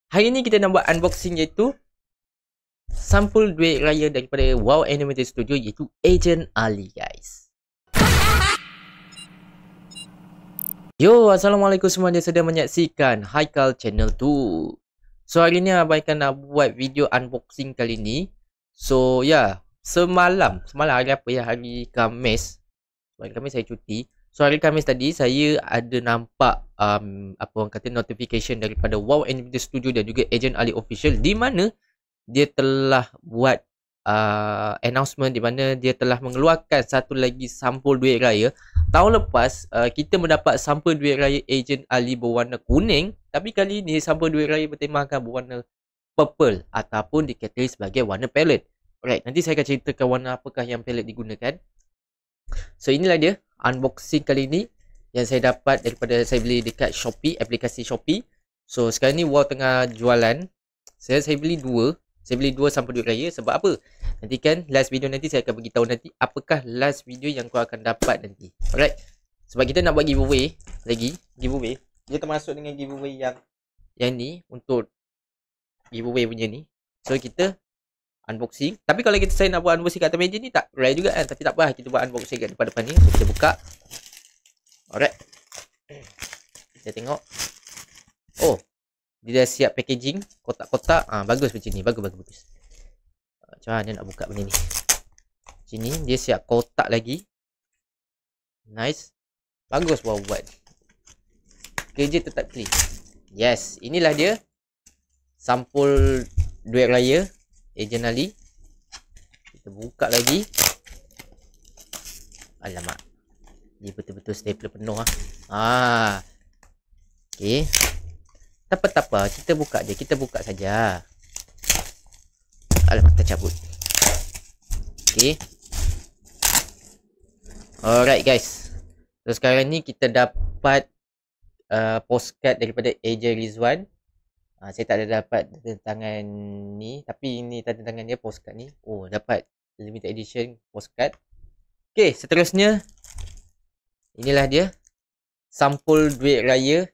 Hari ni kita nak buat unboxing iaitu sampul duit raya daripada Wow Animated Studio iaitu Agent Ali guys. Yo, Assalamualaikum semua yang sedang menyaksikan Haikal Channel 2. So hari ni abang akan nak buat video unboxing kali ni. So ya, semalam hari apa ya, hari Khamis. Hari Khamis saya cuti. So hari Khamis tadi saya ada nampak apa orang kata notification daripada Wow Animated Studio dan juga Agent Ali Official, di mana dia telah buat announcement di mana dia telah mengeluarkan satu lagi sampul duit raya. Tahun lepas kita mendapat sampul duit raya Agent Ali berwarna kuning, tapi kali ni sampul duit raya bertemakan berwarna purple ataupun dikategori sebagai warna palette. Alright, nanti saya akan ceritakan warna apakah yang palette digunakan. So inilah dia unboxing kali ni yang saya dapat daripada saya beli dekat Shopee, aplikasi Shopee. So sekarang ni Wow tengah jualan. Saya beli dua. Saya beli dua sampul duit raya sebab apa? Nanti kan last video nanti saya akan beritahu nanti apakah last video yang kau akan dapat nanti. Alright. Sebab kita nak buat giveaway lagi. Giveaway. Dia termasuk dengan giveaway yang ni untuk giveaway punya ni. So kita unboxing. Tapi kalau saya nak buat unboxing kat atas meja ni tak rare juga kan. Tapi tak apa, kita buat unboxing kat depan ni. So kita buka. Alright. Kita tengok. Oh, dia dah siap packaging, kotak-kotak. Bagus macam ni. Bagus. Macam mana nak buka benda ni? Macam ni, dia siap kotak lagi. Nice. Bagus Wow buat. Kerja tetap clean. Yes, inilah dia sampul duit raya Agent Ali. Kita buka lagi. Alamak, dia betul-betul stapler penuh Okay. Tak apa, kita buka je. Kita buka saja. Alamak, tercabut. Okay. Alright guys. So sekarang ni kita dapat postcard daripada Agent Rizwan. Saya tak ada dapat tanda tangan ni, tapi ini tanda tangan dia postcard ni. Oh, dapat limited edition postcard. Okay, seterusnya inilah dia sampul duit raya.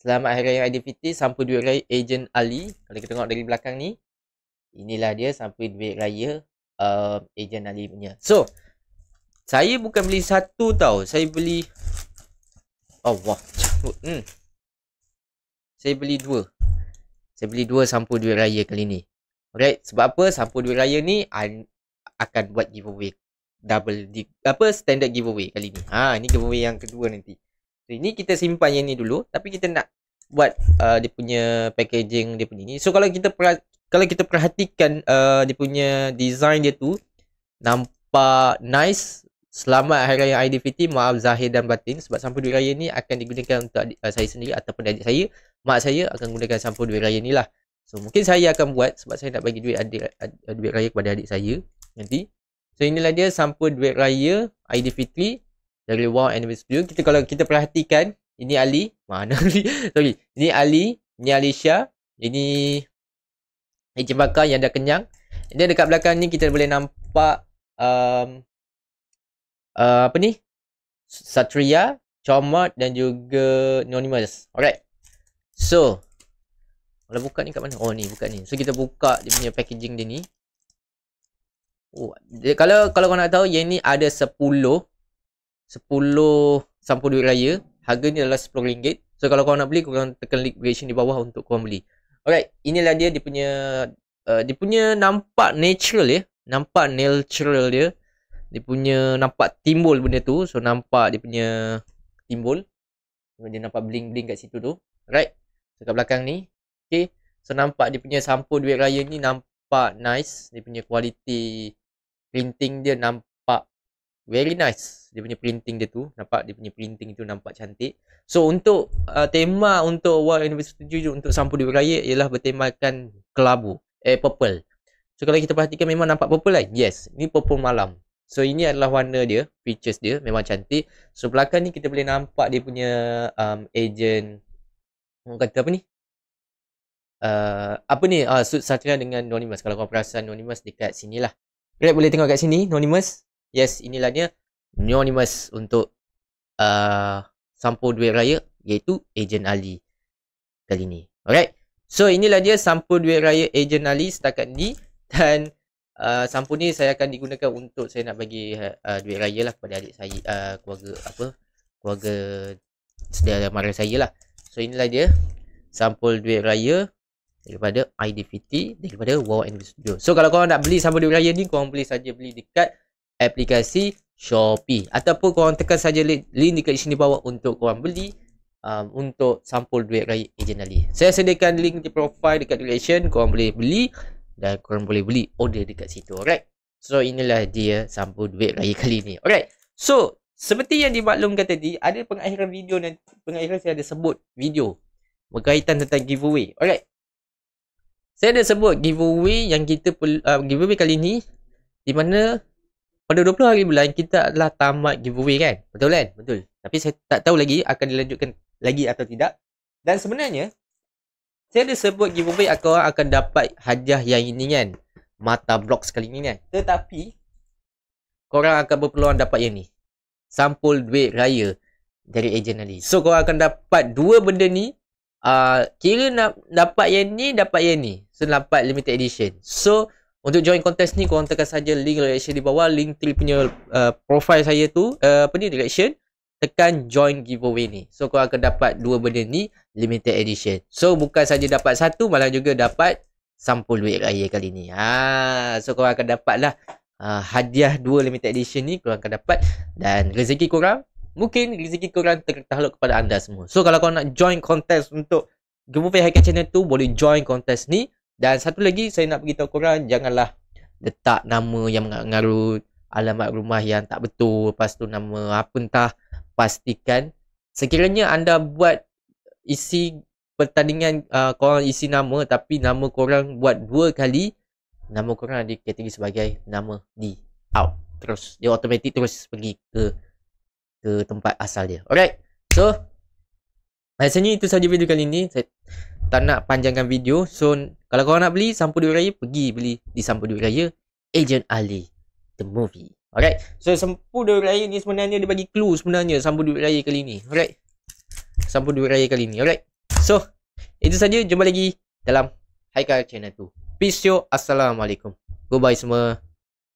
Selamat Hari Raya Aidilfitri, sampul duit raya Agent Ali. Kalau kita tengok dari belakang ni, inilah dia sampul duit raya Agent Ali punya. So, saya bukan beli satu tau. Saya beli Saya beli dua. Saya beli dua sampul duit raya kali ni. Alright, sebab apa? Sampul duit raya ni akan buat giveaway. Standard giveaway kali ni. Ini giveaway yang kedua nanti. So, ini kita simpan yang ni dulu, tapi kita nak buat dia punya packaging dia punya ni. So kalau kita perhatikan dia punya design dia tu nampak nice. Selamat Hari Raya Aidilfitri, maaf zahir dan batin. Sebab sampul duit raya ni akan digunakan untuk saya sendiri ataupun adik saya. Mak saya akan gunakan sampul duit raya ni lah. So mungkin saya akan buat sebab saya nak bagi duit raya kepada adik saya nanti. So inilah dia sampul duit raya Aidilfitri dari Wow Animated Studio. Kalau kita perhatikan, ini Ali. Mana Ali? Sorry. Ini Ali, ini Alicia, ini Encik Bakar yang dah kenyang. Dan dekat belakang ni kita boleh nampak apa ni? Satria, Comot dan juga Anonymous. Alright. So, kalau buka ni kat mana? Oh ni, buka ni. So kita buka dia punya packaging dia ni. Oh, kalau kau nak tahu, yang ni ada 10 sampul duit raya. Harganya adalah RM10. So kalau kau nak beli, korang tekan link description di bawah untuk korang beli. Alright, inilah dia punya nampak natural ya. Nampak natural dia. Dia punya nampak timbul benda tu. So nampak dia punya timbul. Dia nampak bling-bling kat situ tu. Alright. So kat belakang ni. Okay. So nampak dia punya sampul duit raya ni nampak nice. Dia punya quality printing dia nampak very nice. Dia punya printing dia tu. Nampak dia punya printing tu nampak cantik. So untuk tema untuk Wow Animated Studio untuk sampul duit raya ialah bertemakan kelabu. Purple. So kalau kita perhatikan memang nampak purple kan? Yes. Ini purple malam. So ini adalah warna dia. Features dia memang cantik. So belakang ni kita boleh nampak dia punya agent. Orang kata apa ni? Suit Satria dengan Anonymous. Kalau kau perasan Anonymous dekat sini lah. Right, boleh tengok kat sini Anonymous. Yes, inilah dia Anonymous untuk sampul duit raya iaitu Agent Ali kali ni. Alright. So inilah dia sampul duit raya Ejen Ali setakat ni. Dan sampul ni saya akan digunakan untuk saya nak bagi duit raya lah kepada adik saya, keluarga sedia mara saya lah. So inilah dia sampul duit raya daripada IDVT, daripada Wow and Studio. So kalau korang nak beli sampul duit raya ni, korang boleh saja beli dekat aplikasi Shopee, ataupun korang tekan saja link dekat sini bawah untuk korang beli untuk sampul duit raya Ejen Ali. Saya sediakan link di profile dekat description, korang boleh beli dan korang boleh beli order dekat situ. Alright. So inilah dia sampul duit raya kali ni. Alright. So seperti yang dimaklumkan tadi, ada pengakhiran video dan pengakhiran saya ada sebut video berkaitan tentang giveaway. Alright. Saya ada sebut giveaway yang kita giveaway kali ni, di mana pada 20 hari bulan kita adalah tamat giveaway kan? Betul kan? Betul. Tapi saya tak tahu lagi akan dilanjutkan lagi atau tidak. Dan sebenarnya saya ada sebut giveaway korang akan dapat hadiah yang ini kan, mata blok sekali ni kan. Tetapi korang akan berpeluang dapat yang ni, sampul duit raya dari Ejen Ali. So korang akan dapat dua benda ni. Kira nak dapat yang ni, dapat yang ni. So dapat limited edition. So untuk join kontes ni, korang tekan saja link direction di bawah, link tree punya profile saya tu, direction, tekan join giveaway ni. So korang akan dapat dua benda ni limited edition. So bukan saja dapat satu, malah juga dapat sampul duit raya kali ni. So korang akan dapat lah hadiah dua limited edition ni, korang akan dapat. Dan rezeki korang, mungkin rezeki korang tertakluk kepada anda semua. So kalau korang nak join kontes untuk giveaway Haikal Channel tu, boleh join kontes ni. Dan satu lagi saya nak beritahu korang, janganlah letak nama yang mengarut, alamat rumah yang tak betul, lepas tu nama apa entah. Pastikan sekiranya anda buat isi pertandingan, korang isi nama, tapi nama korang buat dua kali, nama korang dikategori sebagai nama di out. Terus dia automatik terus pergi ke tempat asal dia. Alright. So rasanya itu saja video kali ni. Saya tak nak panjangkan video. So kalau korang nak beli sampul duit raya, pergi beli di sampul duit raya Ejen Ali the movie. Alright. So sampul duit raya ni sebenarnya dia bagi clue sebenarnya sampul duit raya kali ni. Alright. Sampul duit raya kali ni. Alright. So itu saja. Jumpa lagi dalam Haikal Channel 2. Peace yo. Assalamualaikum. Goodbye semua.